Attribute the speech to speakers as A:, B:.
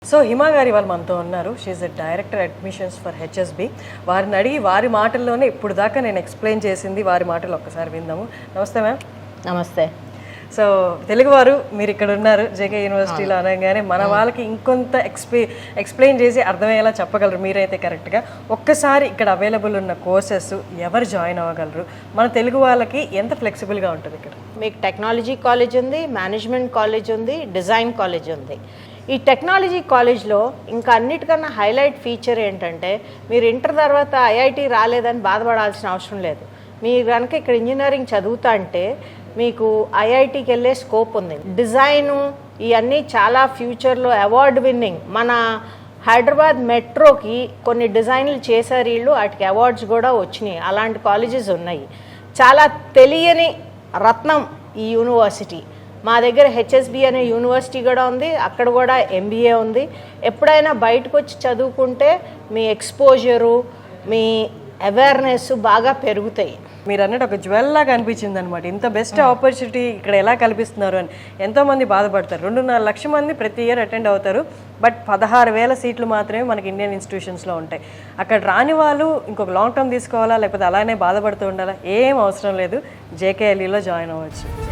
A: So Hima గారు వాళ్ళు మనతో ఉన్నారు. She's the director admissions for HSB. వారిని అడిగి వారి మాటల్లోనే ఇప్పుడు దాకా నేను ఎక్స్ప్లెయిన్ చేసింది వారి మాటలు ఒక్కసారి విందాము. నమస్తే మ్యామ్.
B: నమస్తే.
A: సో తెలుగువారు మీరు ఇక్కడ ఉన్నారు జేకే యూనివర్సిటీలో అనగానే మన వాళ్ళకి ఇంకొంత ఎక్స్ప్లెయిన్ చేసి అర్థమయ్యేలా చెప్పగలరు మీరైతే కరెక్ట్గా. ఒక్కసారి ఇక్కడ అవైలబుల్ ఉన్న కోర్సెస్ ఎవరు జాయిన్ అవ్వగలరు, మన తెలుగు వాళ్ళకి ఎంత ఫ్లెక్సిబుల్గా ఉంటుంది ఇక్కడ?
B: మీకు టెక్నాలజీ కాలేజ్ ఉంది, మేనేజ్మెంట్ కాలేజ్ ఉంది, డిజైన్ కాలేజ్ ఉంది. ఈ టెక్నాలజీ కాలేజ్లో ఇంకా అన్నిటికన్నా హైలైట్ ఫీచర్ ఏంటంటే మీరు ఇంటర్ తర్వాత ఐఐటి రాలేదని బాధపడాల్సిన అవసరం లేదు. మీరు కనుక ఇక్కడ ఇంజనీరింగ్ చదువుతా అంటే మీకు ఐఐటికి వెళ్ళే స్కోప్ ఉంది. డిజైను ఇవన్నీ చాలా ఫ్యూచర్లో అవార్డు విన్నింగ్. మన హైదరాబాద్ మెట్రోకి కొన్ని డిజైన్లు చేశారు వీళ్ళు, వాటికి అవార్డ్స్ కూడా వచ్చినాయి. అలాంటి కాలేజెస్ ఉన్నాయి. చాలా తెలియని రత్నం ఈ యూనివర్సిటీ. మా దగ్గర హెచ్ఎస్బి అనే యూనివర్సిటీ కూడా ఉంది, అక్కడ కూడా ఎంబీఏ ఉంది. ఎప్పుడైనా బయటకు వచ్చి చదువుకుంటే మీ ఎక్స్పోజరు, మీ అవేర్నెస్ బాగా పెరుగుతాయి.
A: మీరు అన్నట్టు ఒక జ్యువెల్ లాగా అనిపించింది అనమాట. ఇంత బెస్ట్ ఆపర్చునిటీ ఇక్కడ ఎలా కల్పిస్తున్నారు అని ఎంతోమంది బాధపడతారు. 2.5 లక్షల మంది ప్రతి ఇయర్ అటెండ్ అవుతారు, బట్ 16,000 సీట్లు మాత్రమే మనకి ఇండియన్ ఇన్స్టిట్యూషన్స్లో ఉంటాయి. అక్కడ రాని వాళ్ళు ఇంకొక లాంగ్ టర్మ్ తీసుకోవాలా, లేకపోతే అలానే బాధపడుతూ ఉండాలా, ఏం అవసరం లేదు, జేకేఎల్ఈలో జాయిన్ అవ్వచ్చు.